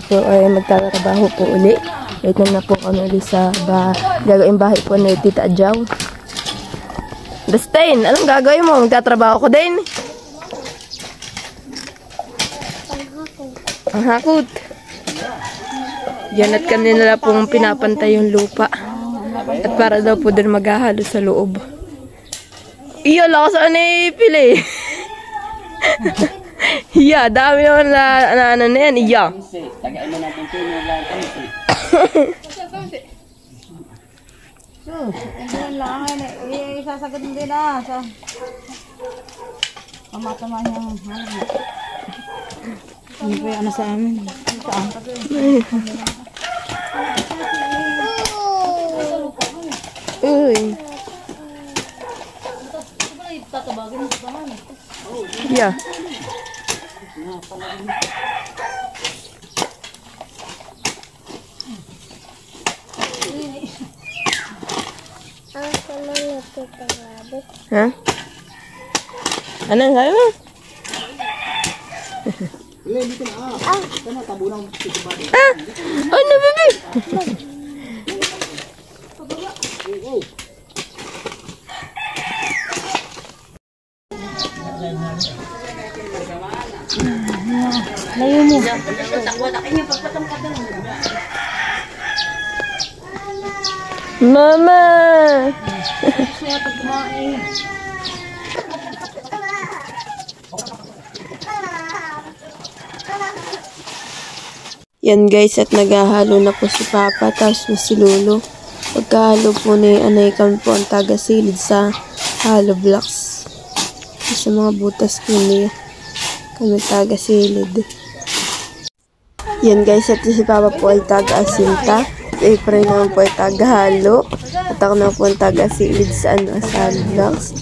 po ay magtatrabaho po uli. Ito na po kami ulit sa gagawin bahay po ni Tita Adjaw. Dustin, anong gagawin mo? Magtatrabaho ko din. Ang hakot. Yan at kanila pong pinapantay yung lupa. At para daw po din maghahalo sa loob. Iyo, lakas ano pili. Iya, dami naman na ano na yan. Iya. Tagain mo natin ito yung lang kami. Ayun lang. Isasagot mo din na. Pamatama niyang hanap. Hindi ko ano sa amin. Saan? Uy. Yeah. Hah? Anong sabi mo? Ano, baby? Layo mo. Mama! Yan guys, at naghahalo na po si Papa, tapos si Lolo. Pagkahalo po ni Anay kami po ang taga-silid sa hollow blocks. Sa mga butas po niya kami taga-silid. Yan guys, at si Papa po ay taga-asinta. Si April naman po ay taga-halo. At ako naman po ang taga-silid sa hollow blocks.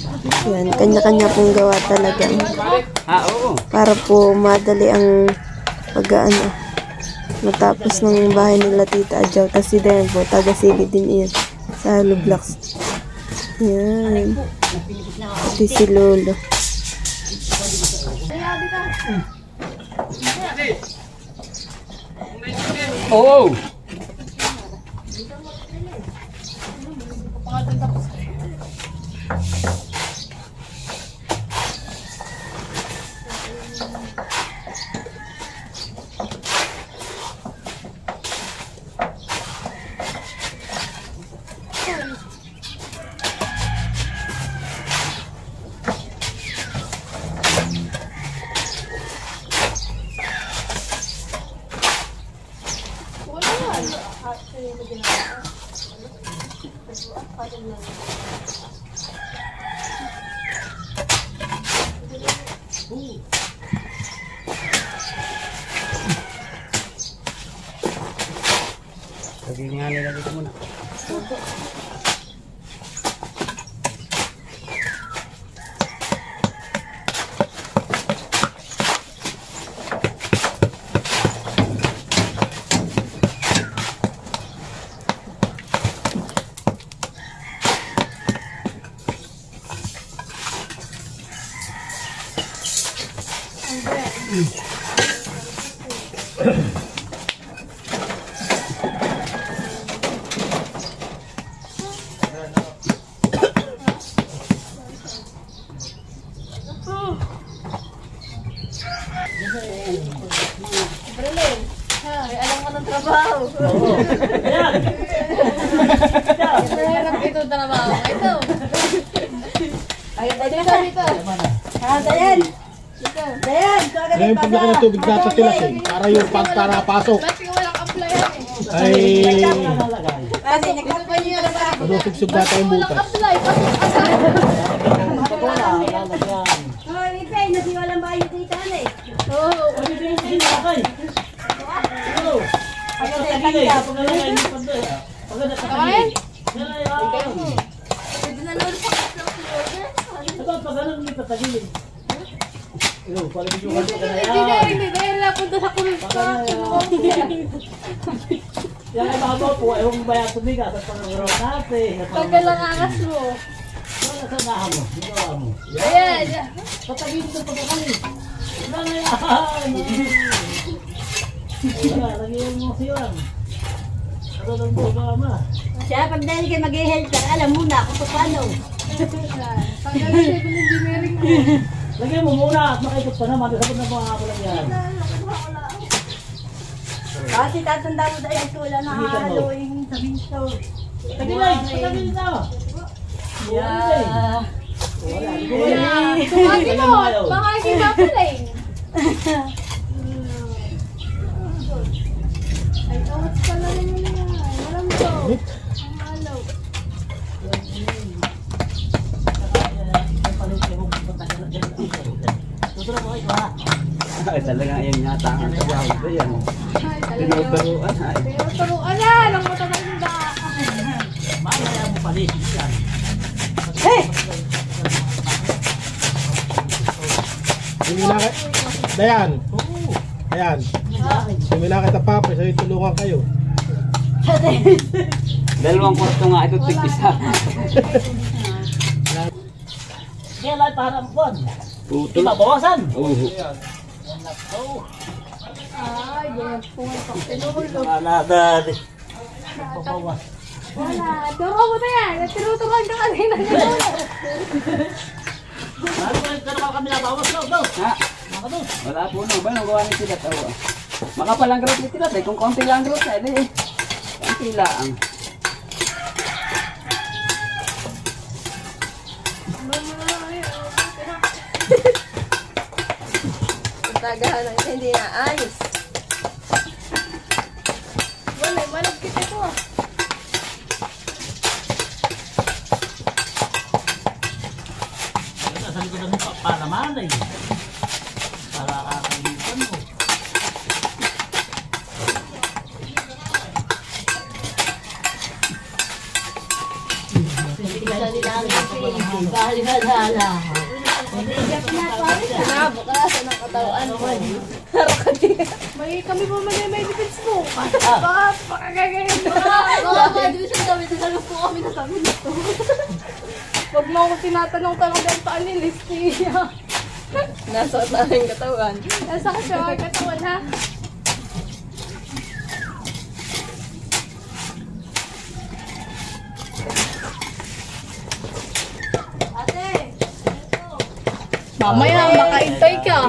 Yan, kanya-kanya pong gawa talaga. Para po madali ang matapos ng bahay nila Tita Adjaw. Tapos si Dayan po, taga-silid din iyan sa hollow blocks. Yan. Ito si Lolo. Oh! Lagi nga nila dito muna. Alam ka ng trabaho. Mahirap ito trabaho. Ito. Ayun, dito. Dayan. Dayan. Ngayon pag laki ng tubig dapat tilasin para yung para pasok. Kasi walang apply yan eh. Ay, Kasi nagkakpa niyo yung trabaho. masusubsub data yung butas. Apply. Kasi Oh, ipay, nasiwalang bayo dito eh. Oo. Hindi dahil napunta sa kulista. Yan ay mabaw po, ewan mo ba yan tumigas at pangaraw natin. Tagal ang angas mo. Wala sa nahan mo, ginawa mo. Ayan. Patagiin mo sa pagkakali. Wala na yan. Wala, lagyan mo silang. Katulad mo, mama. Siya, pag dahil kayo mag-i-health ka, alam mo na kung paano. Lagyan mo muna at makaikot pa naman. Sabot na mga ako lang yan. Kasi tatanda mo dahil ito wala na haluin sa minto. Tagilay, tagilay na. Yeah. Tumagi mo, Baka kita pala eh. Ay, tawad pala rin mo yan. Walang to. Ang alaw. Ay, talaga yan yata ang trabaho ko yan. Ay, talaga. Tinuturuan ay. Tinuturuan na. Alam mo talaga yung mamaya mo palit. Yan. Simila ka. Dayan. Ayan. Simila kita papa, sa'yo tulungan kayo. Dalawang kwarto nga ito, tig-isa. Kaya lang parang buwan. Putol. Di ba, bawasan? Oo. Ay, ganyan. Pumunta ko. Tinuturuan. Wala na. Babawas. Wala. Turo mo na yan. Tinuturuan ka kanina. Lalo ka naman kami nabawas daw. Ha? Wala po no. Ba, nung gawa ni sila tawa. Makapalang growth ni sila. Kung konti lang growth na, eh. Konti lang. Tagahan ng hindi na ayos. Wala, malagkit ito ah. Sa likod ng palaman eh. Para kakalimutan mo. Kinabukasan ng katawan ko. May kami po may defense mo. Baka pakagagayin mo. Baka ma-division kami, tagalog po kami na kami nito. Huwag mo ako tinatanong-tanong dyan paan ni Listia. Nasa na yung katawan. Nasa ka siya ang katawan ha. Mamaya, makaintay ka.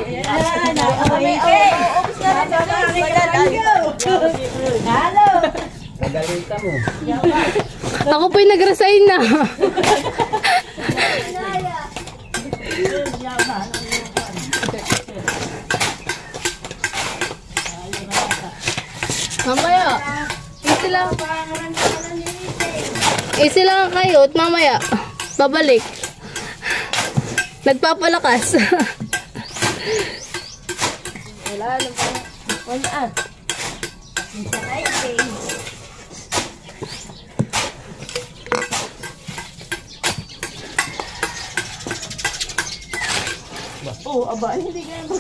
Tagalita mo. Ako po'y nag-resign na. Mamaya. Easy lang kayo at mamaya. Babalik. Nagpapalakas. Wala naman. Wala. Oh, aba, hindi ka naman.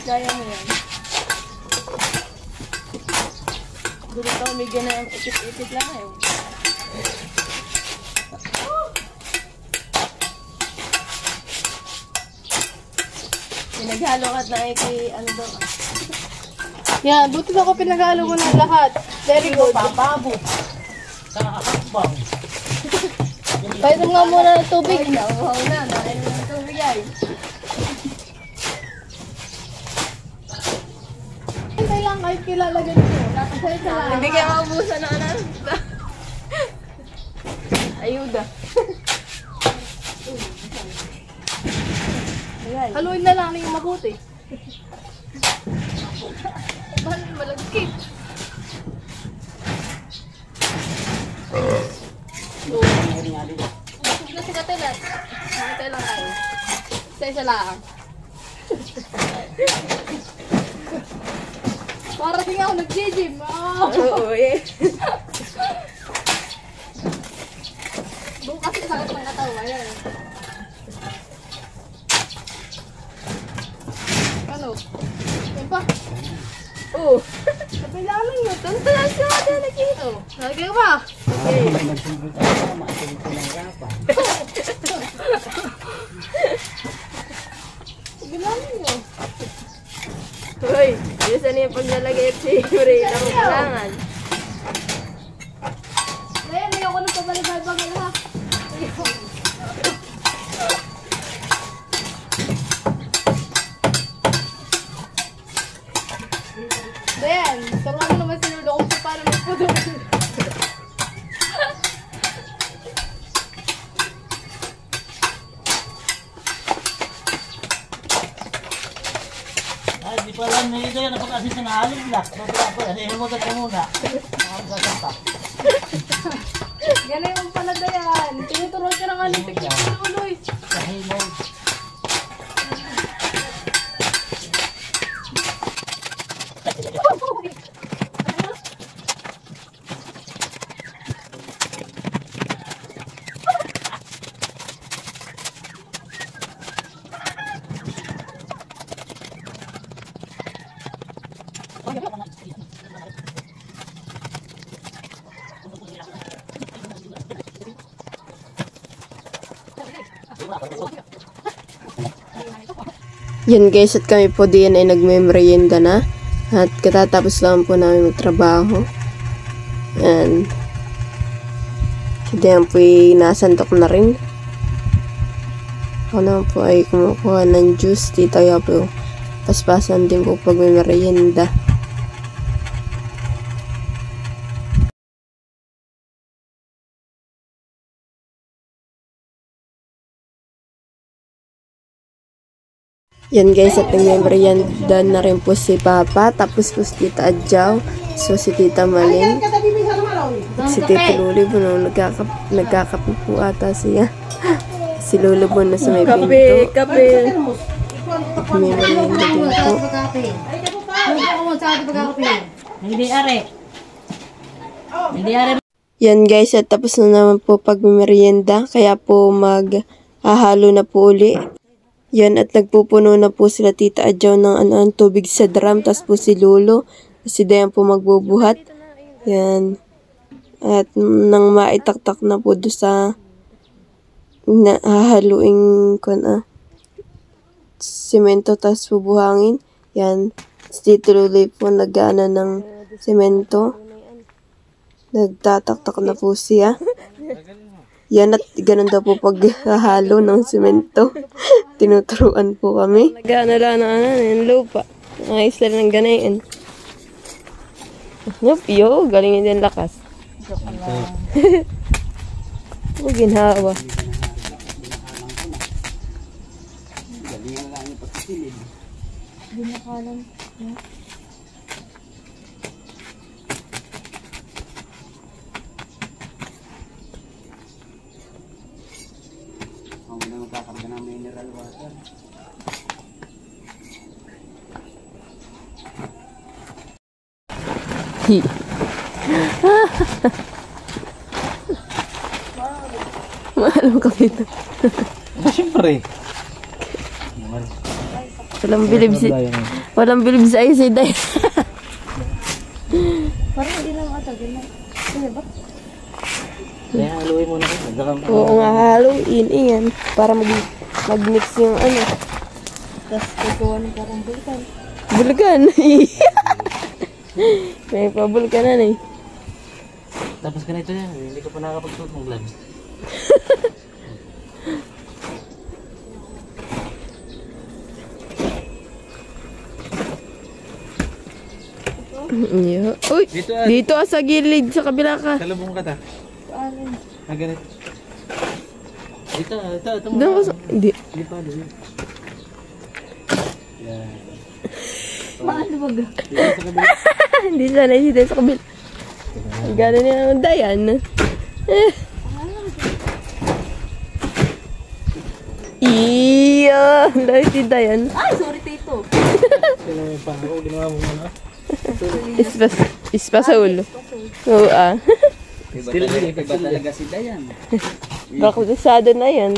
Kaya mo yan. Gusto ko umigyan na yung ipit-ipit lang eh. Pinaghalo ka na ano daw. Yan, buti ako pinag-alo mo na lahat. Very good. Papabo. Kakakakbang. Pwede nga muna ng tubig. Nauhaw na, nakainom ng tubig ay. Hintay lang kayo kilalagan nyo. Nakasaya sa lahat. Hindi kayo maubusan ng ano. Ayuda. Haluin na lang yung mabuti. Malagkit. Huwag na si Katilat. Hintay lang kayo. Isa-isa lang. Para sing ako nag-gym. Oo, eh. Bukas sakit ng katawan. Yan. Ano? Yan pa. Oo. Kailangan nyo. Tanto na siya natin nakita. Lagi ka ba? May nagsimbrot ako, makasimbrot ko ng rapa. Kailangan nyo. Hoy, bilisan niyo yung paglalagay at siguri na kailangan. Kaya may ako nang pabalik-balik ha. Dayan, tama mo naman sinulo kung paano magpudong. Ay, di pa alam na ito yan. Napag-asin sa naalim lang. Ano mo ka muna. Nakakasanta. Ganun yung pala Dayan. Tinuturuan ka ng alitik yung sinuloy. Kahilog. Yan guys, at kami po diyan ay nagme-merienda na. At katatapos lang po namin magtrabaho. Yan. Si Dayan po ay nasantok na rin. Ako naman po ay kumukuha ng juice. Dito kaya po paspasan din po pag may merienda. Yan guys, at nagme-merienda na rin po si Papa. Tapos po si Tita Adjaw. So si Tita Malin. Si Tita Luli po no, nagkakape po ata siya. Si Lolo po na sa may pinto. Kape! May merienda din po. Hindi are. Hindi are. Yan guys, at tapos na naman po pag-merienda. Kaya po mag-ahalo na po uli. Yan, at nagpupuno na po sila Tita Adjaw ng tubig sa drum. Tapos po si Lolo. Si Dayan po magbubuhat. Yan. At nang maitaktak na po doon sa hahaluing semento tapos bubuhangin. Yan. Si Tito Luli po nag-ano ng semento. Nagtataktak na po siya. Yan, at ganun daw po paghahalo ng semento. Tinuturuan po kami. Nag-ano lang yung lupa. Ayos lang ng ganayin. Yup, yo, galing din lakas. Huwag ginhawa. Galingan lang yung pagkisilid. Hindi nakalam. Ako na magkakarga ng mineral water. Maalam ka dito. Siyempre. Walang bilib sa iyo si Day. Parang hindi lang ata. Ano ba? Kaya haluin mo na rin. Oo nga, haluin para mag-mix yung ano. Tapos kukuha ng parang bulkan. Bulkan. May pabulkanan eh. Tapos ganito yan. Hindi ko pa nakakapagsuot ng gloves. Yeah. Uy, dito sa gilid, sa kabila ka. Salubong ka ta. Paano? Ganit. Ito Doon ka sa... Hindi. Hindi pa, doon. Yan. Paano ba? Hindi sana si Day sa kabila. Gano'n niya ang Dayan. Iya! Dahil si Dayan. Ay, sorry Tito. Sino yung pangako? Ginawa mo ano? Ispa sa ulo. Oo ah. Iba talaga si Dayan. Baklisado na yan.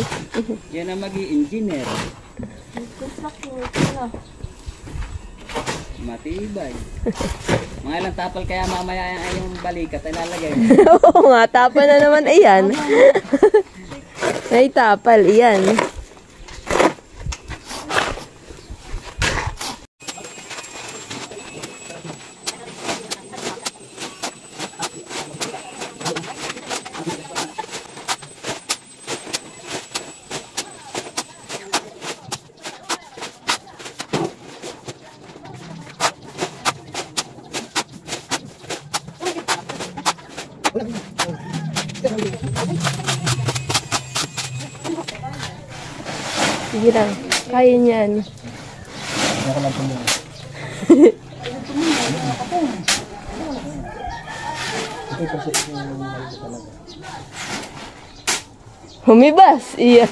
Yan ang mag-i-engineer. Matibay. Mga ilang tapal kaya mamaya yung balikat ay nalagay. Oo nga, tapal na naman. Ayan. May tapal. Ayan. Sige lang. Kaya niyan. Ako lang tumulong. Ito kasi yung malito talaga. Humibas. Iya.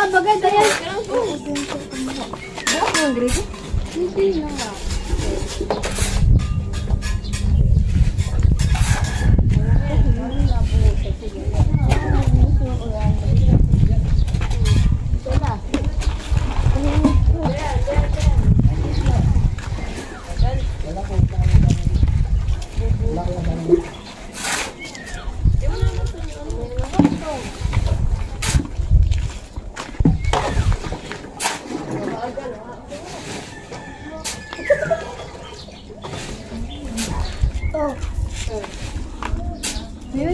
Bagay tayo.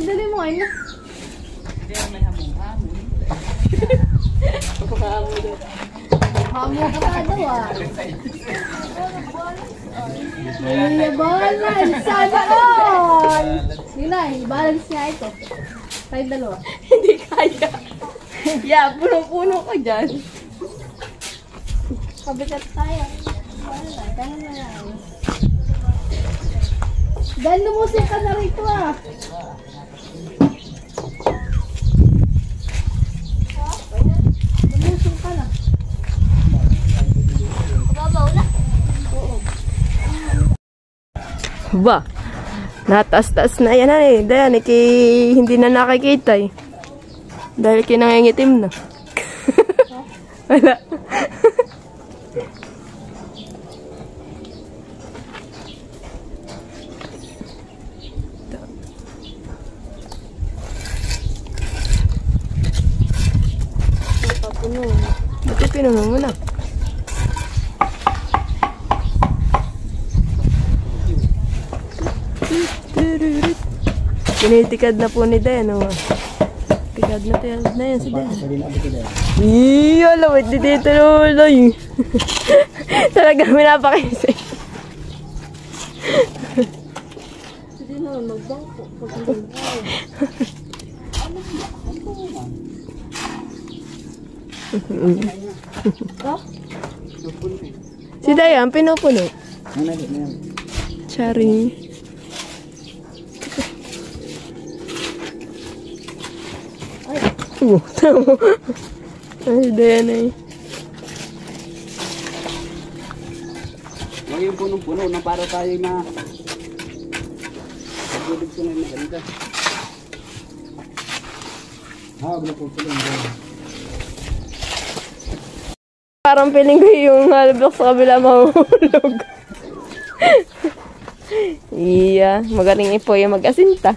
Dali mo ano? Hamo ka daw ah. Ay, balance! Sana all! Nilay, balance niya ito. Tayo dalawa. Hindi kaya. Yeah, puno-puno ka dyan. Kabigat tayo. Wala, ganun na lang. Dahil lumusik ka na rito ah. Lumusik ka na. Babaw na. Ba? Nataas-taas na yan eh. Dayan, hindi na nakikita eh. Dahil kinangingitim na. Wala. Buti pinuno mo na. Tinitikad na po ni Den. Oh. Tikad na yan si Den. Iya, lawit di dito loy. Talaga minapakisi. Hindi na, magbangko. Si Dayan, pinupuno. Charing. Tama. Ay, Dayan eh. Huwag yung punong-puno na para tayo na pagbulig ko na yung maganda. Wala po pala yung Parang feeling ko yung halibok sa kabila mahulog. Iya, magaling po yung mag-asinta.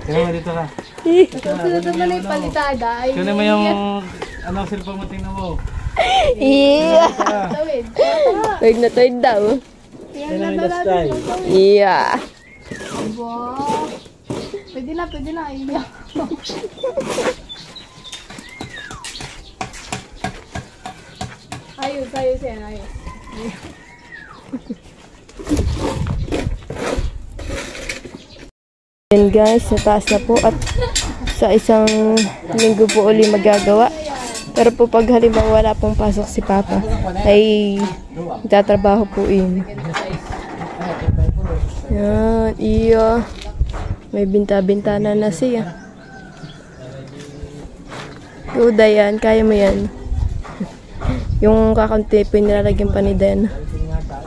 Kaya mo dito ka. Susunod na yung palitada. Kaya mo yung cellphone mo, tingnan mo. Iya. Tawid. Tuwid na tuwid daw. Yan na natin. Iya. Wow. Pwede na. Iyak. Ayos yan, ayos. Yan guys, nataas na po at sa isang linggo po uli magagawa. Pero po pag halimbawa wala pong pasok si Papa, ay tatrabaho po yun. Yan, iyo. May binta-bintana na siya. Tuda yan, kaya mo yan. Yung kakunti po nilalagyan pa ni Den.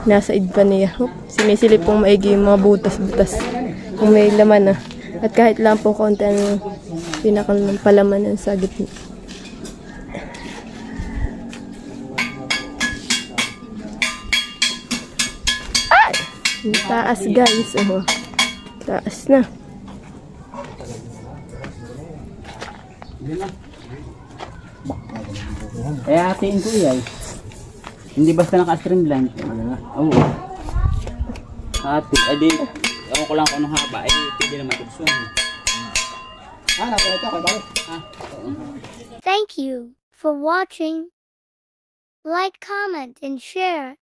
Nasa id pa niya. Sinisilip pong maigi yung mga butas-butas. Kung may laman na. At kahit lang po konti ang pinakapalaman sa gitna. Ay! Ang taas guys. Oh. Taas na. Kaya atiin ko yan. Hindi basta naka-streamline. Oo. Ate, edi, ewan ko lang kung anong haba. Pwede naman ito. Nakulit ako, bakit? Thank you for watching. Like, comment, and share.